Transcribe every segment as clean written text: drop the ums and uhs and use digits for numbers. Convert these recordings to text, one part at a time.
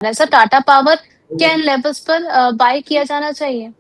है। Sir Tata power क्या इन levels पर बाय किया जाना चाहिए?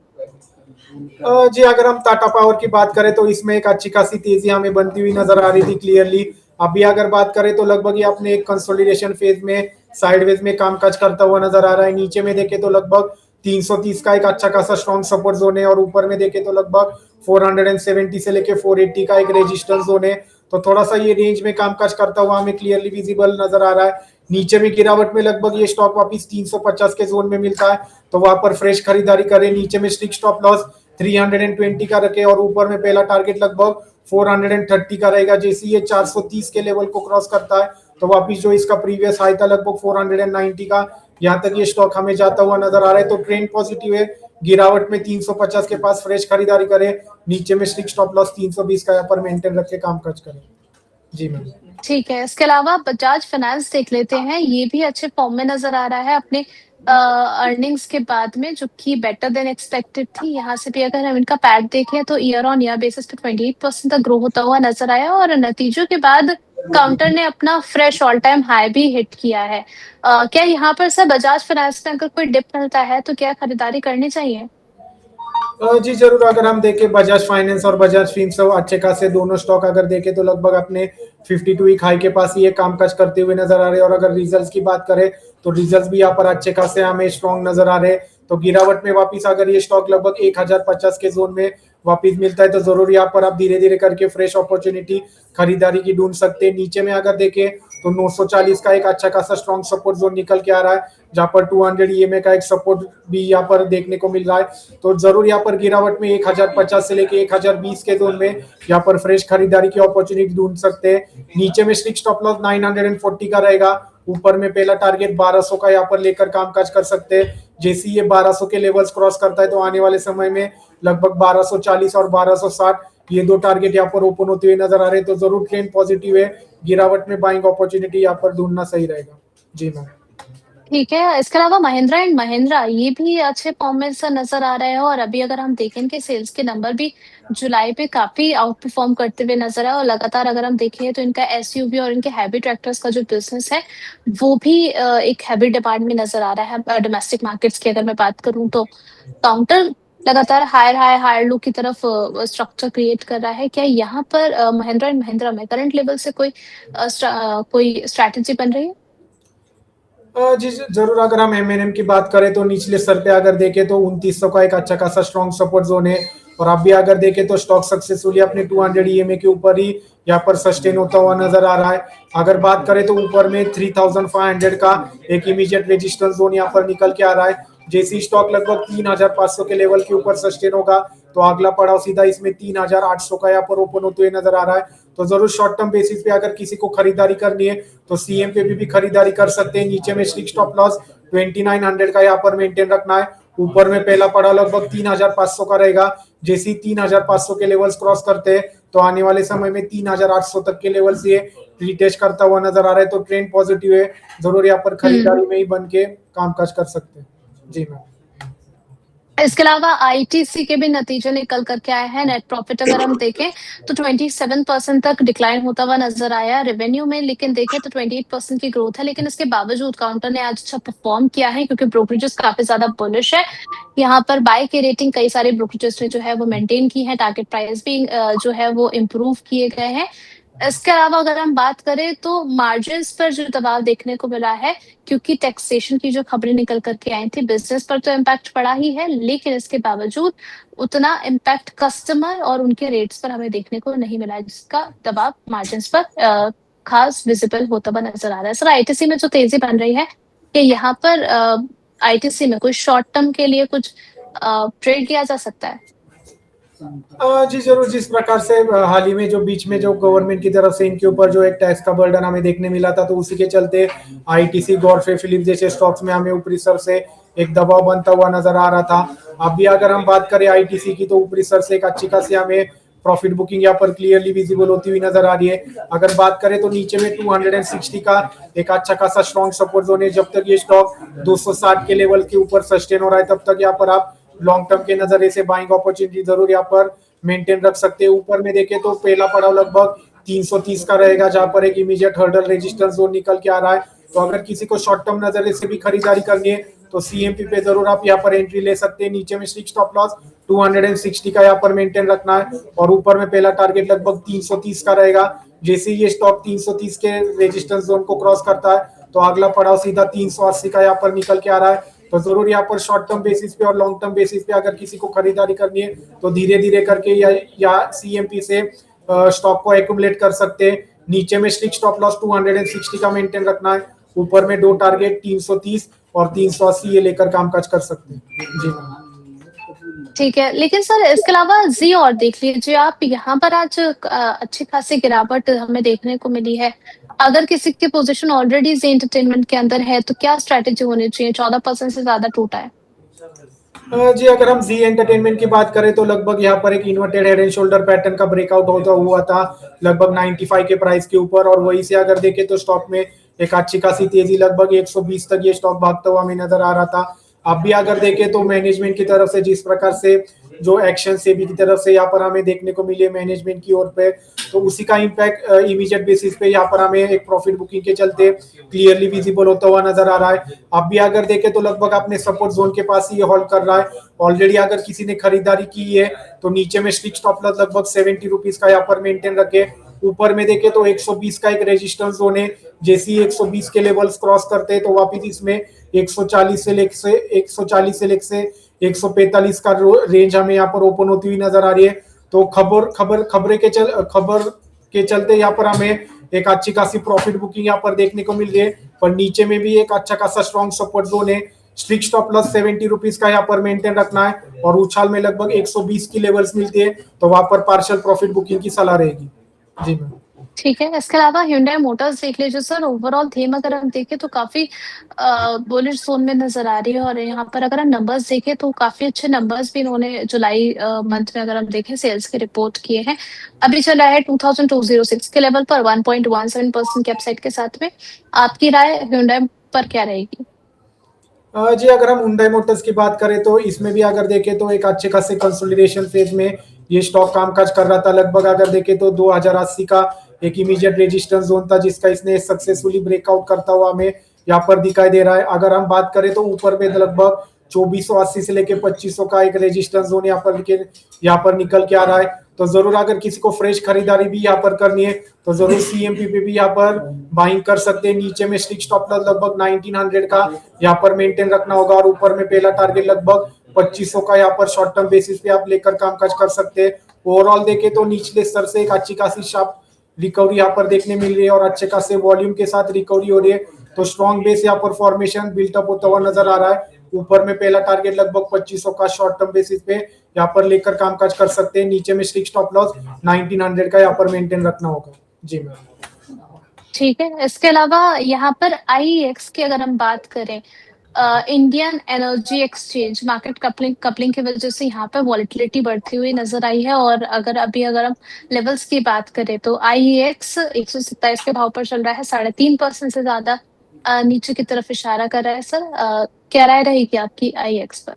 जी, अगर हम टाटा पावर की बात करें तो इसमें एक अच्छी खासी तेजी हमें बनती हुई नजर आ रही थी क्लियरली। अभी अगर बात करें तो लगभग ये अपने एक कंसोलिडेशन फेज में साइडवेज में कामकाज करता हुआ नजर आ रहा है। नीचे में देखे तो लगभग 330 का एक अच्छा खासा स्ट्रॉन्ग सपोर्ट जोन है, और ऊपर में देखे तो लगभग 470 से लेके 480 का एक रेजिस्टेंस जोन है। तो थोड़ा सा ये रेंज में कामकाज करता हुआ हमें क्लियरली विजिबल नजर आ रहा है। नीचे में गिरावट में लगभग ये स्टॉक वापस 350 के जोन में मिलता है, तो वहां पर फ्रेश खरीदारी करें। नीचे में स्ट्रिक्ट स्टॉप लॉस 320 का रखे, और ऊपर में पहला टारगेट लगभग 430 का रहेगा। जैसे ये 430 के लेवल को क्रॉस करता है तो वापिस जो इसका प्रीवियस हाई था लगभग 490 का, यहाँ तक ये स्टॉक हमें जाता हुआ नजर आ रहा है। तो ट्रेंड पॉजिटिव है। गिरावट में 350 के पास फ्रेश खरीदारी करें। नीचे में स्ट्रिक्ट स्टॉप लॉस 320 का यहाँ पर मेंटेन रख के काम काज करें। जी मैम। ठीक है, इसके अलावा बजाज फाइनेंस देख लेते हैं। ये भी अच्छे फॉर्म में नजर आ रहा है अपने अर्निंग्स के बाद में, जो कि बेटर देन एक्सपेक्टेड थी। यहाँ से भी अगर हम इनका पैट देखें तो ईयर ऑन ईयर बेसिस पे 28% तक ग्रो होता हुआ नजर आया, और नतीजों के बाद काउंटर ने अपना फ्रेश ऑल टाइम हाई भी हिट किया है। क्या यहाँ पर सर बजाज फाइनेंस में अगर कोई डिप मिलता है तो क्या खरीदारी करनी चाहिए? जी जरूर। अगर हम देखें बजाज फाइनेंस और बजाज फिनसर्व अच्छे खासे दोनों स्टॉक अगर देखें तो लगभग अपने 52 वीक हाई के पास ये कामकाज करते हुए नजर आ रहे हैं। और अगर रिजल्ट्स की बात करें तो रिजल्ट्स भी यहाँ पर अच्छे खासे हमें स्ट्रॉन्ग नजर आ रहे हैं। तो गिरावट में वापिस अगर ये स्टॉक लगभग 1050 के जोन में वापिस मिलता है तो जरूर यहाँ पर आप धीरे धीरे करके फ्रेश अपॉर्चुनिटी खरीदारी की ढूंढ सकते हैं। नीचे में अगर देखें तो 940 का एक अच्छा खासा स्ट्रॉन्ग सपोर्ट जोन निकल के आ रहा है, जहां पर 200 ईएमए का एक सपोर्ट भी यहाँ पर देखने को मिल रहा है। तो जरूर यहाँ पर गिरावट में 1050 से लेके 1020 के जोन में यहाँ पर फ्रेश खरीदारी की अपॉर्चुनिटी ढूंढ सकते हैं। नीचे में स्ट्रिक्ट स्टॉप लॉस 940 का रहेगा। ऊपर में पहला टारगेट 1200 का यहाँ पर लेकर कामकाज कर सकते हैं। जैसे ये 1200 के लेवल्स क्रॉस करता है तो आने वाले समय में लगभग 1240 और 1260 ये दो टारगेट यहाँ पर ओपन होते हुए नजर आ रहे हैं। तो जरूर ट्रेंड पॉजिटिव है। गिरावट में बाइंग अपॉर्चुनिटी यहाँ पर ढूंढना सही रहेगा। जी मैम। ठीक है, इसके अलावा महिंद्रा एंड महिंद्रा ये भी अच्छे फॉर्म में सा नजर आ रहा है, और अभी अगर हम देखें इनके सेल्स के नंबर भी जुलाई पे काफी आउट परफॉर्म करते हुए नजर है। और लगातार अगर हम देखें तो इनका एसयूवी और इनके हैवी ट्रैक्टर्स का जो बिजनेस है वो भी एक हैवी डिमांड में नजर आ रहा है। डोमेस्टिक मार्केट्स की अगर मैं बात करूं तो काउंटर लगातार हायर लो की तरफ स्ट्रक्चर क्रिएट कर रहा है। क्या यहाँ पर महिंद्रा एंड महिंद्रा में करंट लेवल से कोई स्ट्रैटेजी बन रही है? जी जरूर। अगर हम एमएनएम की बात करें तो निचले स्तर पे अगर देखें तो 2900 का एक अच्छा खासा स्ट्रॉन्ग सपोर्ट जोन है। और अभी अगर देखें तो स्टॉक सक्सेसफुली अपने 200 ईएमए के ऊपर ही यहाँ पर सस्टेन होता हुआ नजर आ रहा है। अगर बात करें तो ऊपर में 3500 का एक इमीडिएट रेजिस्टेंस जोन यहाँ पर निकल के आ रहा है। जैसे स्टॉक लगभग 3500 के लेवल के ऊपर सस्टेन होगा तो अगला पड़ाव सीधा इसमें 3800 का यहाँ पर ओपन होते हुए नजर आ रहा है। तो जरूर शॉर्ट टर्म बेसिस पे अगर किसी को खरीदारी करनी है तो सीएम पे भी खरीदारी कर सकते हैं। नीचे में स्ट्रिक्ट स्टॉप लॉस 2900 का यहाँ पर मेंटेन रखना है। ऊपर में पहला पड़ा लगभग 3500 का रहेगा। जैसे ही 3500 के लेवल्स क्रॉस करते हैं तो आने वाले समय में 3800 तक के लेवल से रिटेस्ट करता हुआ नजर आ रहा है। तो ट्रेंड पॉजिटिव है। जरूर यहाँ पर खरीदारी में ही बन के कामकाज कर सकते हैं। जी मैम। इसके अलावा आईटीसी के भी नतीजे निकल करके आए हैं। नेट प्रॉफिट अगर हम देखें तो 27% तक डिक्लाइन होता हुआ नजर आया रेवेन्यू में, लेकिन देखें तो 28% की ग्रोथ है। लेकिन इसके बावजूद काउंटर ने आज अच्छा परफॉर्म किया है क्योंकि ब्रोकरेजेस काफी ज्यादा बुलिश है। यहाँ पर बाय की रेटिंग कई सारे ब्रोकरेजेस ने जो है वो मेंटेन की है। टारगेट प्राइस भी जो है वो इम्प्रूव किए गए हैं। इसके अलावा अगर हम बात करें तो मार्जिन पर जो दबाव देखने को मिला है, क्योंकि टैक्सेशन की जो खबरें निकल करके आई थी, बिजनेस पर तो इम्पैक्ट पड़ा ही है, लेकिन इसके बावजूद उतना इम्पैक्ट कस्टमर और उनके रेट्स पर हमें देखने को नहीं मिला है, जिसका दबाव मार्जिन पर खास विजिबल होता हुआ नजर आ रहा है। सर आईटीसी में जो तेजी बन रही है कि यहाँ पर आईटीसी में कुछ शॉर्ट टर्म के लिए कुछ ट्रेड किया जा सकता है? जी जरूर। जिस प्रकार से हाल ही में जो बीच में जो गवर्नमेंट की तरफ से इनके ऊपर जो एक टैक्स का बर्डन हमें देखने मिला था, तो उसी के चलते आईटीसी गॉडफ्रे फिलिप्स जैसे स्टॉक्स में हमें ऊपरी स्तर से एक दबाव बनता हुआ नजर आ रहा था। अभी अगर हम बात करें आईटीसी की तो ऊपरी स्तर से एक अच्छी खासी हमें प्रॉफिट बुकिंग यहाँ पर क्लियरली विजिबल होती हुई नजर आ रही है। अगर बात करें तो नीचे में 260 का एक अच्छा खासा स्ट्रॉन्ग सपोर्ट जोन है। जब तक ये स्टॉक 260 के लेवल के ऊपर सस्टेन हो रहा है तब तक यहाँ पर आप लॉन्ग टर्म के नजरिए से बाइंग अपॉर्चुनिटी जरूर यहाँ पर मेंटेन रख सकते हैं। ऊपर में देखें तो पहला पड़ाव लगभग 330 का रहेगा, जहां पर एक इमीडिएट हर्डल रेजिस्टेंस जोन निकल के आ रहा है। तो अगर किसी को शॉर्ट टर्म नजरिए से भी खरीदारी करनी है तो सीएमपी पे जरूर आप यहाँ पर एंट्री ले सकते हैं। नीचे में स्ट्रिक्ट स्टॉप लॉस 260 का यहाँ पर मेंटेन रखना है और ऊपर में पहला टारगेट लगभग 330 का रहेगा। जैसे ये स्टॉक 330 के रेजिस्टेंस जोन को क्रॉस करता है तो अगला पड़ाव सीधा 380 का यहाँ पर निकल के आ रहा है। तो जरूर यहाँ पर शॉर्ट टर्म बेसिस पे और लॉन्ग टर्म बेसिस पे अगर किसी को खरीदारी करनी है तो धीरे धीरे करके या सीएमपी से स्टॉक को एक्यूमुलेट कर सकते हैं। नीचे में स्ट्रिक्ट स्टॉप लॉस 260 का मेंटेन रखना है, ऊपर में दो टारगेट 330 और 380 ये लेकर कामकाज कर सकते हैं। जी ठीक है, लेकिन सर इसके अलावा जी और देख लीजिए आप, यहाँ पर आज अच्छी खासी गिरावट हमें देखने को मिली है। अगर किसी की पोजीशन ऑलरेडी जी एंटरटेनमेंट के अंदर है तो क्या स्ट्रेटेजी होनी चाहिए? 14% से ज्यादा टूटा है। जी अगर हम जी एंटरटेनमेंट की बात करें तो लगभग यहाँ पर एक inverted head and shoulder pattern का ब्रेकआउट होता हुआ था लगभग 95 के प्राइस के ऊपर, और वही से अगर देखें तो स्टॉक में एक अच्छी खासी तेजी लगभग 120 तक ये स्टॉक भागता हुआ हमें नजर आ रहा था। अब भी अगर देखें तो मैनेजमेंट की तरफ से जिस प्रकार से जो एक्शन सेबी की तरफ से यहाँ पर हमें देखने को मिले मैनेजमेंट की ओर पे, तो उसी का इम्पैक्ट इमीडिएट बेसिस पे यहाँ पर हमें एक प्रॉफिट बुकिंग के चलते क्लियरली विजिबल होता हुआ नजर आ रहा है। अब भी अगर देखें तो लगभग अपने सपोर्ट जोन के पास ही होल्ड कर रहा है। ऑलरेडी अगर किसी ने खरीदारी की है तो नीचे में स्ट्रिक्ट स्टॉप लॉस लगभग 70 रुपीज का यहाँ पर मेंटेन रखे। ऊपर में देखे तो 120 का एक रेजिस्टेंस जोन है, जैसे ही 120 के लेवल्स क्रॉस करते हैं तो वापिस इसमें 140 से लेके 145 का रेंज हमें यहाँ पर ओपन होती हुई नजर आ रही है। तो खबर के चलते यहाँ पर हमें एक अच्छी खासी प्रॉफिट बुकिंग यहाँ पर देखने को मिल रही है। पर नीचे में भी एक अच्छा खासा स्ट्रॉन्ग सपोर्ट जोन है। स्ट्रिक्ट स्टॉप लॉस 70 रुपीज का यहाँ पर मेंटेन रखना है और उछाल में लगभग 120 की लेवल्स मिलती है तो वहां पर पार्शियल प्रॉफिट बुकिंग की सलाह रहेगी। जी मैम। ठीक है, इसके अलावा Hyundai मोटर्स देख लीजिए सर, ओवरऑल थीम अगर हम देखें तो काफी बुलिश जोन में नजर आ रही है, और यहाँ पर अगर हम नंबर्स देखें तो काफी अच्छे नंबर्स भी इन्होंने जुलाई मंथ में अगर हम देखें सेल्स के रिपोर्ट किए हैं। अभी चला है 2206 के लेवल पर 1.17% के अपसाइड के साथ में। आपकी राय Hyundai पर क्या रहेगी? जी अगर हम हुंडई मोटर्स की बात करें तो इसमें भी अगर देखें तो एक अच्छे खासे कंसोलिडेशन फेज में ये स्टॉक कामकाज कर रहा था। लगभग अगर देखें तो 2080 का एक इमीडिएट रेजिस्टेंस जोन था जिसका इसने सक्सेसफुली ब्रेकआउट करता हुआ हमें यहाँ पर दिखाई दे रहा है। अगर हम बात करें तो ऊपर में लगभग 2480 से लेके 2500 का एक रेजिस्टेंस जोन यहाँ पर निकल के आ रहा है। तो जरूर अगर किसी को फ्रेश खरीदारी भी यहाँ पर करनी है तो जरूर सीएमपी पे भी यहाँ पर बाइंग कर सकते हैं। नीचे में स्ट्रिक्ट स्टॉप लॉस लगभग 1900 का यहाँ पर मेंटेन रखना होगा और ऊपर में पहला टारगेट लगभग 2500 का यहाँ पर शॉर्ट टर्म बेसिस पे आप लेकर कामकाज कर सकते हैं। ओवरऑल देखें तो निचले स्तर से एक अच्छी खासी शार्प रिकवरी यहाँ पर देखने मिल रही है और अच्छे खासे वॉल्यूम के साथ रिकवरी हो रही है। तो स्ट्रॉन्ग बेस यहाँ पर फॉर्मेशन बिल्टअप होता हुआ नजर आ रहा है। ऊपर में पहला टारगेट लगभग 2500 का शॉर्ट टर्म बेसिस पे यहाँ पर लेकर कामकाज कर सकते हैं। नीचे में स्ट्रिक्ट स्टॉप लॉस 1900 का यहाँ पर मेंटेन रखना होगा। जी मैम। ठीक है, इसके अलावा यहाँ पर IEX की अगर हम बात करें, Indian energy exchange market coupling की वजह से यहाँ पे वॉलेटिलिटी बढ़ती हुई नजर आई है, और अगर हम लेवल्स की बात करें तो IEX 127 के भाव पर चल रहा है, 3.5% से ज्यादा नीचे की तरफ इशारा कर रहा है। सर क्या राय रहेगी आपकी IEX पर?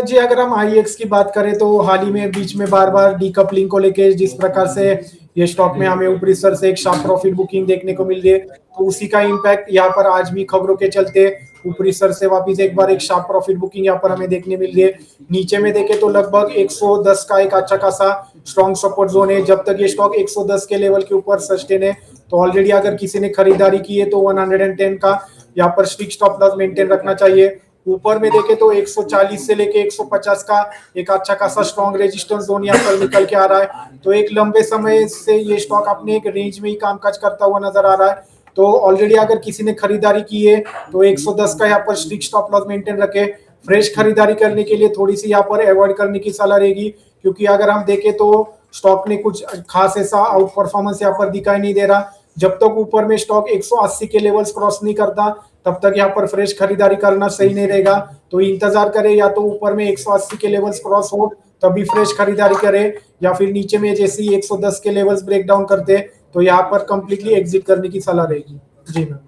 जी अगर हम IEX की बात करें तो हाल ही में बीच में बार बार डीकपलिंग को लेके जिस प्रकार से ये स्टॉक में हमें ऊपरी स्तर से एक शार्प प्रॉफिट बुकिंग देखने को मिल रही है, तो उसी का इम्पैक्ट यहाँ पर आज भी खबरों के चलते ऊपरी स्तर से वापस एक बार एक शार्प प्रॉफिट बुकिंग यहाँ पर हमें देखने मिल रही है। नीचे में देखें तो लगभग 110 का एक अच्छा खासा स्ट्रॉन्ग सपोर्ट जोन है। जब तक ये स्टॉक 110 के लेवल के ऊपर सस्टेन है तो ऑलरेडी अगर किसी ने खरीदारी की है तो 110 का यहाँ पर स्ट्रिक्ट स्टॉप लॉस मेंटेन रखना चाहिए। ऊपर में देखे तो 140 से लेके 150 का एक अच्छा खासा स्ट्रॉन्ग रेजिस्टेंस जोन यहाँ पर निकल के आ रहा है। तो एक लंबे समय से ये स्टॉक अपने एक रेंज में ही कामकाज करता हुआ नजर आ रहा है। तो ऑलरेडी अगर किसी ने खरीदारी की है तो 110 का यहाँ पर स्ट्रिक्ट स्टॉप लॉस मेंटेन रखे। फ्रेश खरीदारी करने के लिए थोड़ी सी यहाँ पर अवॉइड करने की सलाह रहेगी, क्योंकि अगर हम देखें तो स्टॉक ने कुछ खास ऐसा आउट परफॉर्मेंस यहाँ पर दिखाई नहीं दे रहा। जब तक ऊपर में स्टॉक 180 के लेवल्स क्रॉस नहीं करता तब तक यहाँ पर फ्रेश खरीदारी करना सही नहीं रहेगा। तो इंतजार करें, या तो ऊपर में 180 के लेवल्स क्रॉस हो तभी फ्रेश खरीदारी करें, या फिर नीचे में जैसे ही 110 के लेवल्स ब्रेक डाउन करते तो यहाँ पर कंप्लीटली एग्जिट करने की सलाह रहेगी। जी मैम।